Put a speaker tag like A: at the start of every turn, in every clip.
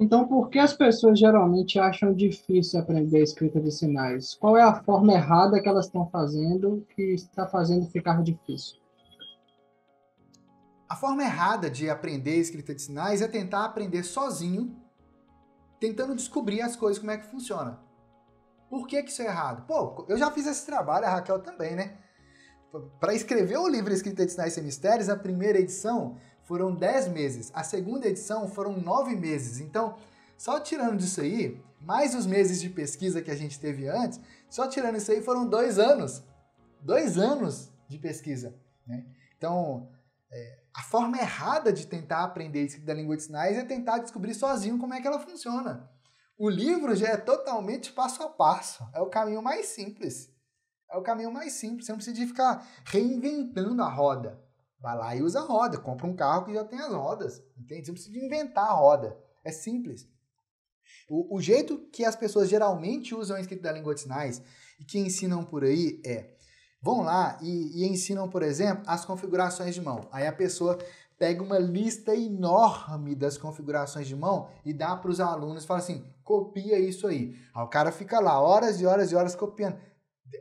A: Então, por que as pessoas geralmente acham difícil aprender a escrita de sinais? Qual é a forma errada que elas estão fazendo que está fazendo ficar difícil?
B: A forma errada de aprender escrita de sinais é tentar aprender sozinho, tentando descobrir as coisas, como é que funciona. Por que isso é errado? Pô, eu já fiz esse trabalho, a Raquel também, né? Para escrever o livro Escrita de Sinais Sem Mistérios, a primeira edição foram 10 meses, a segunda edição foram 9 meses. Então, só tirando disso aí, mais os meses de pesquisa que a gente teve antes, só tirando isso aí foram 2 anos. 2 anos de pesquisa, né? Então, a forma errada de tentar aprender a escrita da língua de sinais é tentar descobrir sozinho como é que ela funciona. O livro já é totalmente passo a passo, é o caminho mais simples. É o caminho mais simples, você não precisa de ficar reinventando a roda. Vai lá e usa a roda, compra um carro que já tem as rodas, entende? Você não precisa de inventar a roda, é simples. O jeito que as pessoas geralmente usam a escrita da língua de sinais e que ensinam por aí vão lá e ensinam, por exemplo, as configurações de mão. Aí a pessoa pega uma lista enorme das configurações de mão e dá para os alunos e fala assim, copia isso aí. Aí o cara fica lá horas e horas e horas copiando.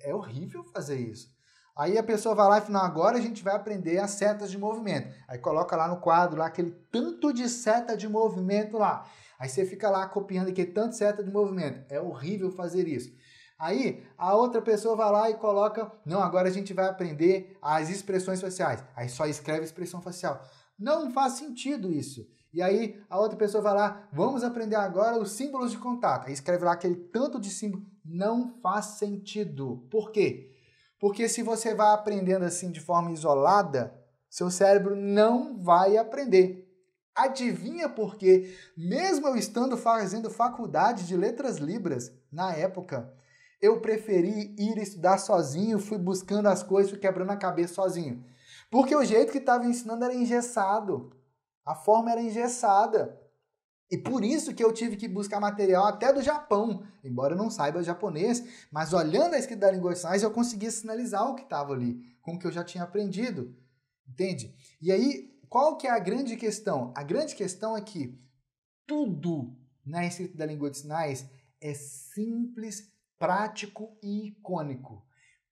B: É horrível fazer isso. Aí a pessoa vai lá e fala, não, agora a gente vai aprender as setas de movimento. Aí coloca lá no quadro lá aquele tanto de seta de movimento lá. Aí você fica lá copiando aquele tanto de seta de movimento. É horrível fazer isso. Aí a outra pessoa vai lá e coloca, não, agora a gente vai aprender as expressões faciais. Aí só escreve expressão facial. Não faz sentido isso. E aí a outra pessoa vai lá, vamos aprender agora os símbolos de contato. Aí escreve lá aquele tanto de símbolo. Não faz sentido. Por quê? Porque se você vai aprendendo assim de forma isolada, seu cérebro não vai aprender. Adivinha por quê? Mesmo eu estando fazendo faculdade de letras libras na época, eu preferi ir estudar sozinho, fui buscando as coisas, fui quebrando a cabeça sozinho. Porque o jeito que estava ensinando era engessado. A forma era engessada. E por isso que eu tive que buscar material até do Japão, embora eu não saiba japonês, mas olhando a escrita da língua de sinais eu conseguia sinalizar o que estava ali, com o que eu já tinha aprendido, entende? E aí, qual que é a grande questão? A grande questão é que tudo na escrita da língua de sinais é simples, prático e icônico,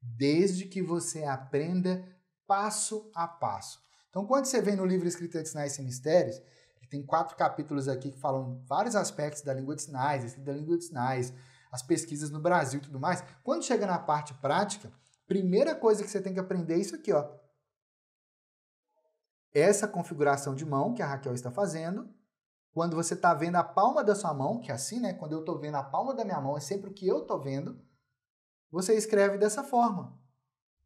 B: desde que você aprenda passo a passo. Então, quando você vem no livro Escrita de Sinais Sem Mistérios, tem 4 capítulos aqui que falam vários aspectos da língua de sinais, escrita da língua de sinais, as pesquisas no Brasil e tudo mais. Quando chega na parte prática, primeira coisa que você tem que aprender é isso aqui, ó. Essa configuração de mão que a Raquel está fazendo. Quando você está vendo a palma da sua mão, que é assim, né? Quando eu estou vendo a palma da minha mão, é sempre o que eu estou vendo, você escreve dessa forma.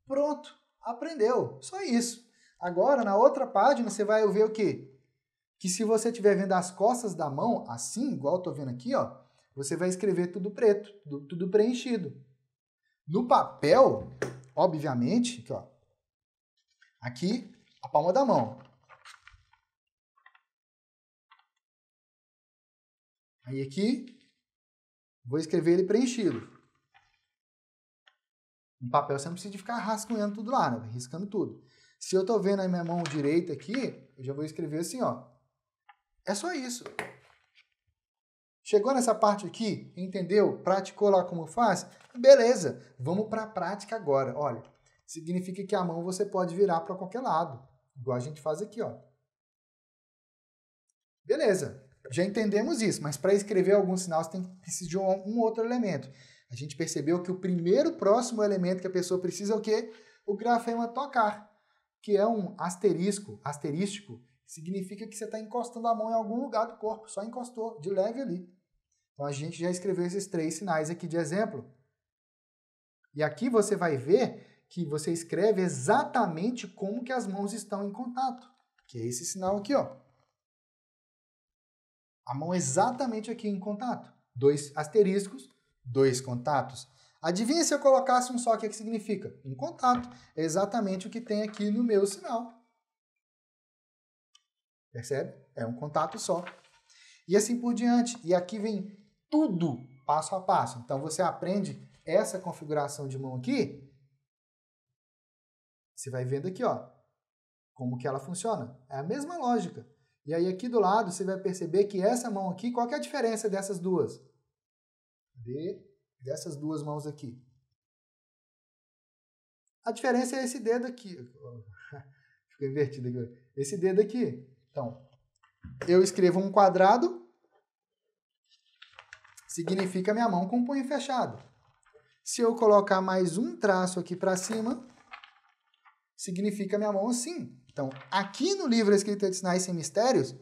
B: Pronto, aprendeu. Só isso. Agora, na outra página, você vai ver o quê? Que se você estiver vendo as costas da mão, assim, igual eu estou vendo aqui, ó, você vai escrever tudo preto, tudo preenchido. No papel, obviamente, aqui, a palma da mão. Aí aqui, vou escrever ele preenchido. No papel você não precisa de ficar rascunhando tudo lá, né? Riscando tudo. Se eu estou vendo a minha mão direita aqui, eu já vou escrever assim, ó. É só isso. Chegou nessa parte aqui, entendeu? Praticou lá como faz? Beleza, vamos para a prática agora. Olha, significa que a mão você pode virar para qualquer lado, igual a gente faz aqui, ó. Beleza, já entendemos isso, mas para escrever algum sinal você precisa de um outro elemento. A gente percebeu que o primeiro próximo elemento que a pessoa precisa é o quê? O grafema tocar, que é um asterístico, significa que você está encostando a mão em algum lugar do corpo, só encostou, de leve ali. Então a gente já escreveu esses 3 sinais aqui de exemplo. E aqui você vai ver que você escreve exatamente como que as mãos estão em contato, que é esse sinal aqui, ó. A mão exatamente aqui em contato. 2 asteriscos, 2 contatos. Adivinha se eu colocasse um só, o que significa? Um contato. É exatamente o que tem aqui no meu sinal. Percebe? É um contato só. E assim por diante. E aqui vem tudo passo a passo. Então você aprende essa configuração de mão aqui. Você vai vendo aqui, ó, como que ela funciona. É a mesma lógica. E aí aqui do lado você vai perceber que essa mão aqui, qual que é a diferença dessas duas? Dessas duas mãos aqui. A diferença é esse dedo aqui. Ficou invertido aqui. Esse dedo aqui. Então, eu escrevo um quadrado, significa minha mão com o punho fechado. Se eu colocar mais um traço aqui para cima, significa minha mão assim. Então, aqui no livro A Escrita de Sinais Sem Mistérios,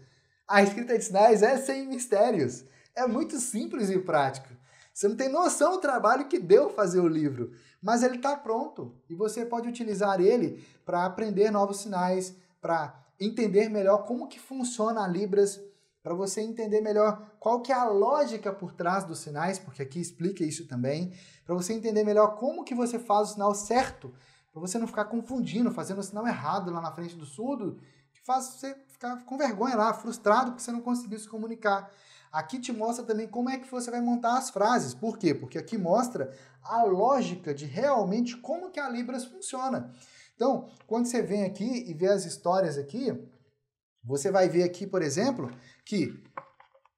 B: a escrita de sinais é sem mistérios. É muito simples e prático. Você não tem noção do trabalho que deu fazer o livro, mas ele está pronto e você pode utilizar ele para aprender novos sinais, para entender melhor como que funciona a Libras, para você entender melhor qual que é a lógica por trás dos sinais, porque aqui explica isso também, para você entender melhor como que você faz o sinal certo, para você não ficar confundindo, fazendo o sinal errado lá na frente do surdo, que faz você ficar com vergonha lá, frustrado porque você não conseguiu se comunicar. Aqui te mostra também como é que você vai montar as frases. Por quê? Porque aqui mostra a lógica de realmente como que a Libras funciona. Então, quando você vem aqui e vê as histórias aqui, você vai ver aqui, por exemplo, que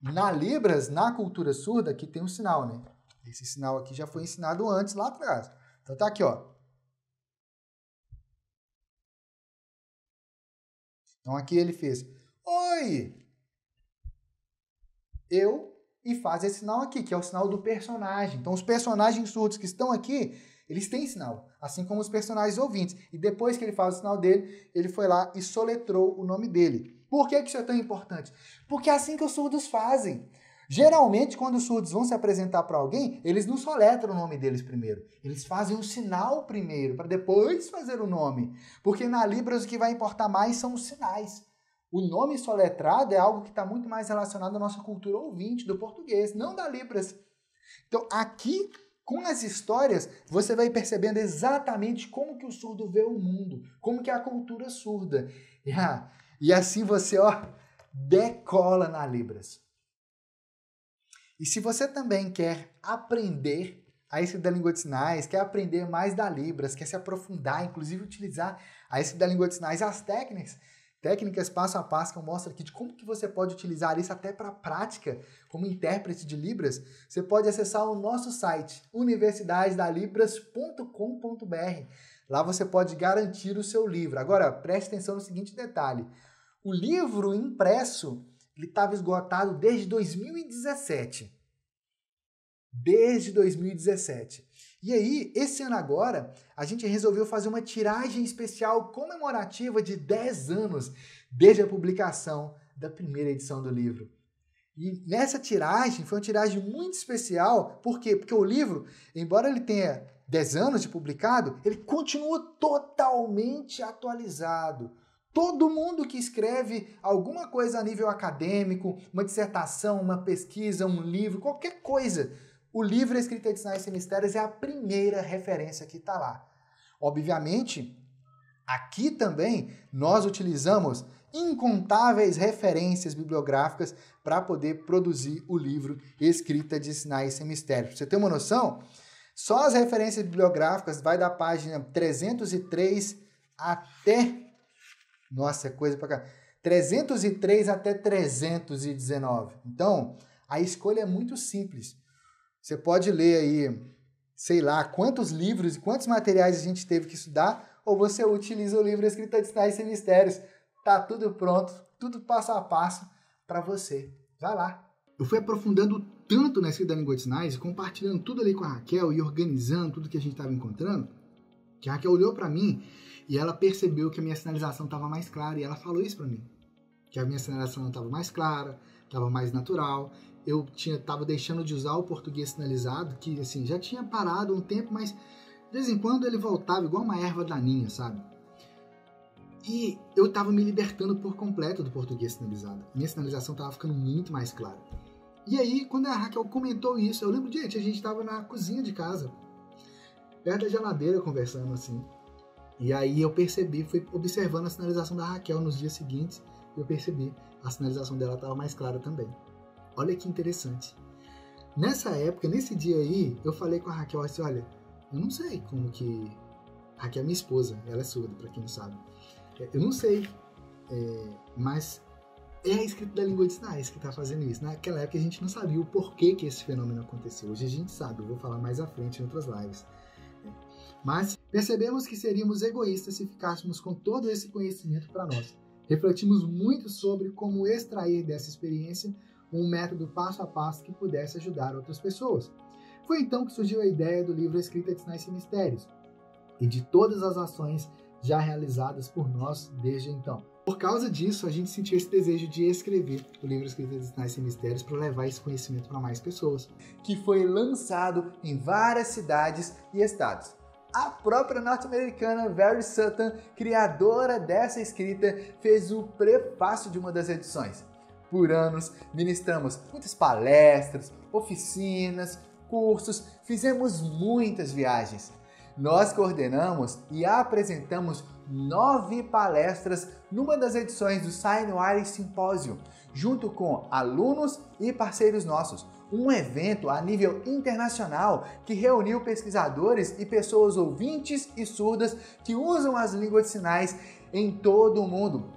B: na Libras, na cultura surda, aqui tem um sinal, né? Esse sinal aqui já foi ensinado antes, lá atrás. Então tá aqui, ó. Então aqui ele fez, oi, eu, e faz esse sinal aqui, que é o sinal do personagem. Então os personagens surdos que estão aqui, eles têm sinal, assim como os personagens ouvintes. E depois que ele faz o sinal dele, ele foi lá e soletrou o nome dele. Por que isso é tão importante? Porque é assim que os surdos fazem. Geralmente, quando os surdos vão se apresentar para alguém, eles não soletram o nome deles primeiro. Eles fazem um sinal primeiro, para depois fazer o nome. Porque na Libras o que vai importar mais são os sinais. O nome soletrado é algo que está muito mais relacionado à nossa cultura ouvinte do português, não da Libras. Então, aqui, com as histórias, você vai percebendo exatamente como que o surdo vê o mundo, como que é a cultura surda. E assim você, ó, decola na Libras. E se você também quer aprender a escrita da língua de sinais, quer aprender mais da Libras, quer se aprofundar, inclusive utilizar a escrita da língua de sinais, as técnicas passo a passo que eu mostro aqui de como que você pode utilizar isso até para a prática como intérprete de Libras, você pode acessar o nosso site, universidadedalibras.com.br. Lá você pode garantir o seu livro. Agora, preste atenção no seguinte detalhe. O livro impresso ele estava esgotado desde 2017. Desde 2017. E aí, esse ano agora, a gente resolveu fazer uma tiragem especial comemorativa de 10 anos desde a publicação da primeira edição do livro. E nessa tiragem, foi uma tiragem muito especial. Por quê? Porque o livro, embora ele tenha 10 anos de publicado, ele continua totalmente atualizado. Todo mundo que escreve alguma coisa a nível acadêmico, uma dissertação, uma pesquisa, um livro, qualquer coisa, o livro A Escrita de Sinais Sem Mistérios é a primeira referência que está lá. Obviamente, aqui também nós utilizamos incontáveis referências bibliográficas para poder produzir o livro Escrita de Sinais Sem Mistérios. Pra você ter uma noção, só as referências bibliográficas vai da página 303 até... Nossa, é coisa pra cá. 303 até 319. Então, a escolha é muito simples. Você pode ler aí, sei lá, quantos livros e quantos materiais a gente teve que estudar, ou você utiliza o livro Escrita de Sinais Sem Mistérios. Tá tudo pronto, tudo passo a passo para você. Vai lá. Eu fui aprofundando tanto na escrita da língua de sinais, compartilhando tudo ali com a Raquel e organizando tudo que a gente estava encontrando, que a Raquel olhou para mim e ela percebeu que a minha sinalização estava mais clara e ela falou isso para mim. Que a minha sinalização estava mais clara, estava mais natural. Eu estava deixando de usar o português sinalizado, que assim, já tinha parado um tempo, mas de vez em quando ele voltava igual uma erva daninha, sabe? E eu estava me libertando por completo do português sinalizado. Minha sinalização estava ficando muito mais clara. E aí, quando a Raquel comentou isso, eu lembro, gente, a gente estava na cozinha de casa, perto da geladeira, conversando assim. E aí eu percebi, fui observando a sinalização da Raquel nos dias seguintes, e eu percebi, a sinalização dela estava mais clara também. Olha que interessante. Nessa época, nesse dia aí, eu falei com a Raquel assim, olha, eu não sei como que... A Raquel é minha esposa, ela é surda, para quem não sabe. Eu não sei, mas É a escrita da língua de sinais que está fazendo isso. Naquela época a gente não sabia o porquê que esse fenômeno aconteceu. Hoje a gente sabe, eu vou falar mais à frente em outras lives. Mas percebemos que seríamos egoístas se ficássemos com todo esse conhecimento para nós. Refletimos muito sobre como extrair dessa experiência um método passo a passo que pudesse ajudar outras pessoas. Foi então que surgiu a ideia do livro Escrita de Sinais e Mistérios e de todas as ações já realizadas por nós desde então. Por causa disso, a gente sentiu esse desejo de escrever o livro Escrita de Sinais e Mistérios para levar esse conhecimento para mais pessoas. Que foi lançado em várias cidades e estados. A própria norte-americana Very Sutton, criadora dessa escrita, fez o prefácio de uma das edições. Por anos, ministramos muitas palestras, oficinas, cursos, fizemos muitas viagens. Nós coordenamos e apresentamos 9 palestras numa das edições do Signwriting Symposium, junto com alunos e parceiros nossos. Um evento a nível internacional que reuniu pesquisadores e pessoas ouvintes e surdas que usam as línguas de sinais em todo o mundo.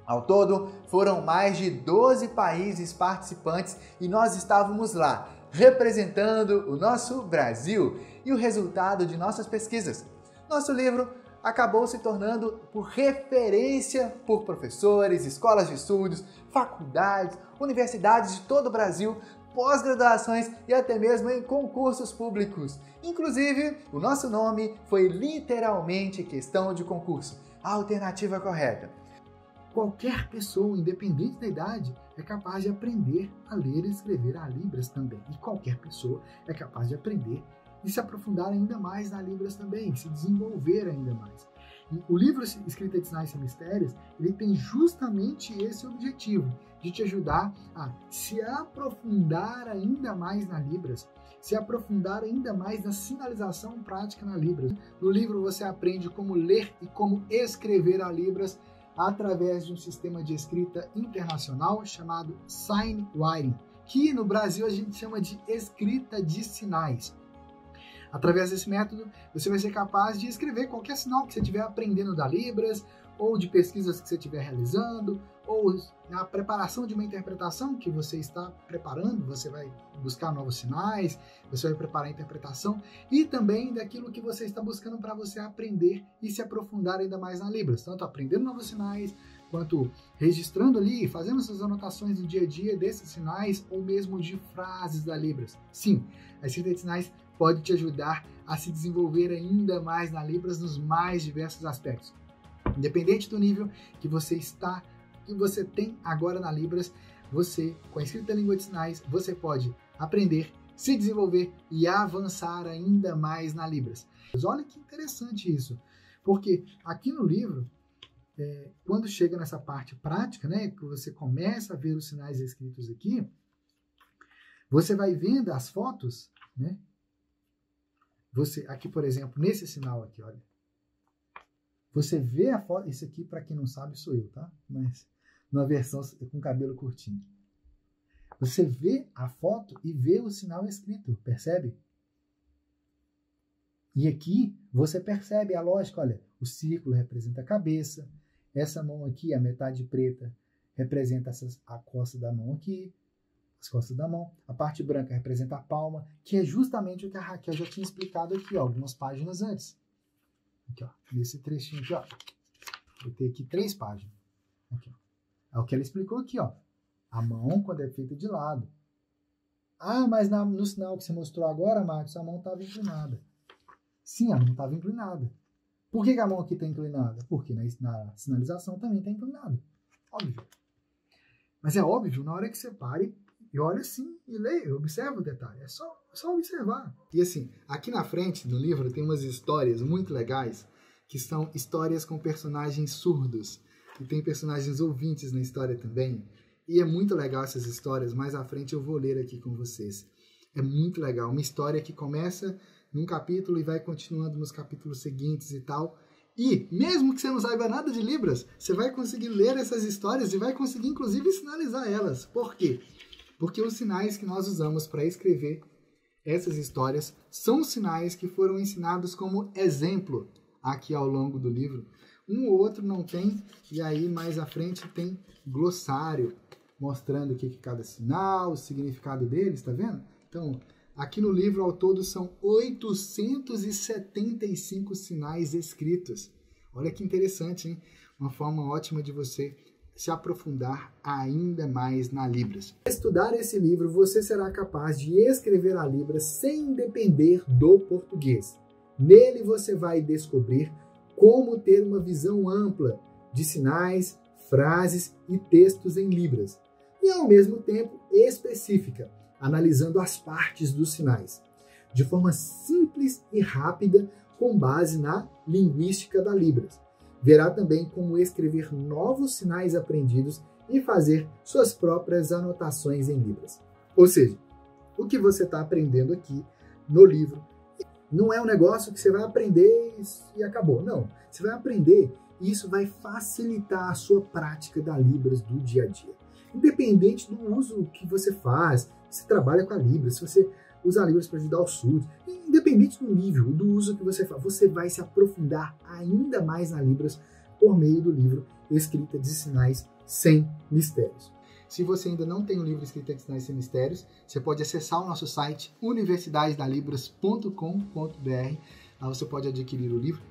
B: Ao todo, foram mais de 12 países participantes e nós estávamos lá, representando o nosso Brasil e o resultado de nossas pesquisas. Nosso livro acabou se tornando por referência por professores, escolas de estudos, faculdades, universidades de todo o Brasil, pós-graduações e até mesmo em concursos públicos. Inclusive, o nosso nome foi literalmente questão de concurso, a alternativa correta. Qualquer pessoa, independente da idade, é capaz de aprender a ler e escrever a Libras também. E qualquer pessoa é capaz de aprender e se aprofundar ainda mais na Libras também, se desenvolver ainda mais. E o livro Escrita de Sinais e Mistérios, ele tem justamente esse objetivo, de te ajudar a se aprofundar ainda mais na Libras, se aprofundar ainda mais na sinalização prática na Libras. No livro você aprende como ler e como escrever a Libras através de um sistema de escrita internacional chamado Signwriting, que no Brasil a gente chama de escrita de sinais. Através desse método, você vai ser capaz de escrever qualquer sinal que você estiver aprendendo da Libras, ou de pesquisas que você estiver realizando, ou na preparação de uma interpretação que você está preparando, você vai buscar novos sinais, você vai preparar a interpretação, e também daquilo que você está buscando para você aprender e se aprofundar ainda mais na Libras, tanto aprendendo novos sinais, quanto registrando ali, fazendo suas anotações do dia a dia desses sinais, ou mesmo de frases da Libras. Sim, a escrita de sinais pode te ajudar a se desenvolver ainda mais na Libras nos mais diversos aspectos. Independente do nível que você está, que você tem agora na Libras, você, com a escrita da língua de sinais, você pode aprender, se desenvolver e avançar ainda mais na Libras. Mas olha que interessante isso, porque aqui no livro, quando chega nessa parte prática, né, que você começa a ver os sinais escritos aqui, você vai vendo as fotos, né? Você, aqui, por exemplo, nesse sinal aqui, olha. Você vê a foto, isso aqui, para quem não sabe, sou eu, tá? Mas numa versão com cabelo curtinho. Você vê a foto e vê o sinal escrito, percebe? E aqui você percebe a lógica, olha, o círculo representa a cabeça, essa mão aqui, a metade preta, representa a costa da mão aqui, as costas da mão, a parte branca representa a palma, que é justamente o que a Raquel já tinha explicado aqui, ó, algumas páginas antes. Aqui, ó, nesse trechinho aqui, ó. Vou ter aqui 3 páginas. Aqui, ó. É o que ela explicou aqui, ó. A mão, quando é feita de lado. Ah, mas no sinal que você mostrou agora, Marcos, a mão estava inclinada. Sim, a mão estava inclinada. Por que a mão aqui está inclinada? Porque na sinalização também está inclinada. Óbvio. Mas é óbvio, na hora que você pare e olha assim e leia, observa o detalhe. É só observar. E assim, aqui na frente do livro tem umas histórias muito legais, que são histórias com personagens surdos. E tem personagens ouvintes na história também. E é muito legal essas histórias. Mais à frente eu vou ler aqui com vocês. É muito legal. Uma história que começa num capítulo e vai continuando nos capítulos seguintes e tal. E, mesmo que você não saiba nada de Libras, você vai conseguir ler essas histórias e vai conseguir, inclusive, sinalizar elas. Por quê? Porque os sinais que nós usamos para escrever essas histórias são sinais que foram ensinados como exemplo aqui ao longo do livro Um ou outro não tem, e aí mais à frente tem glossário, mostrando o que é cada sinal, o significado deles, tá vendo? Então, aqui no livro, ao todo, são 875 sinais escritos. Olha que interessante, hein? Uma forma ótima de você se aprofundar ainda mais na Libras. Ao estudar esse livro, você será capaz de escrever a Libras sem depender do português. Nele você vai descobrir como ter uma visão ampla de sinais, frases e textos em Libras, e ao mesmo tempo específica, analisando as partes dos sinais, de forma simples e rápida, com base na linguística da Libras. Verá também como escrever novos sinais aprendidos e fazer suas próprias anotações em Libras. Ou seja, o que você está aprendendo aqui no livro não é um negócio que você vai aprender e acabou. Não, você vai aprender e isso vai facilitar a sua prática da Libras do dia a dia. Independente do uso que você faz, se você trabalha com a Libras, se você usa a Libras para ajudar o surdo, independente do nível, do uso que você faz, você vai se aprofundar ainda mais na Libras por meio do livro Escrita de Sinais Sem Mistérios. Se você ainda não tem o livro Escrita de Sinais Sem Mistérios, você pode acessar o nosso site universidadedalibras.com.br. Lá você pode adquirir o livro.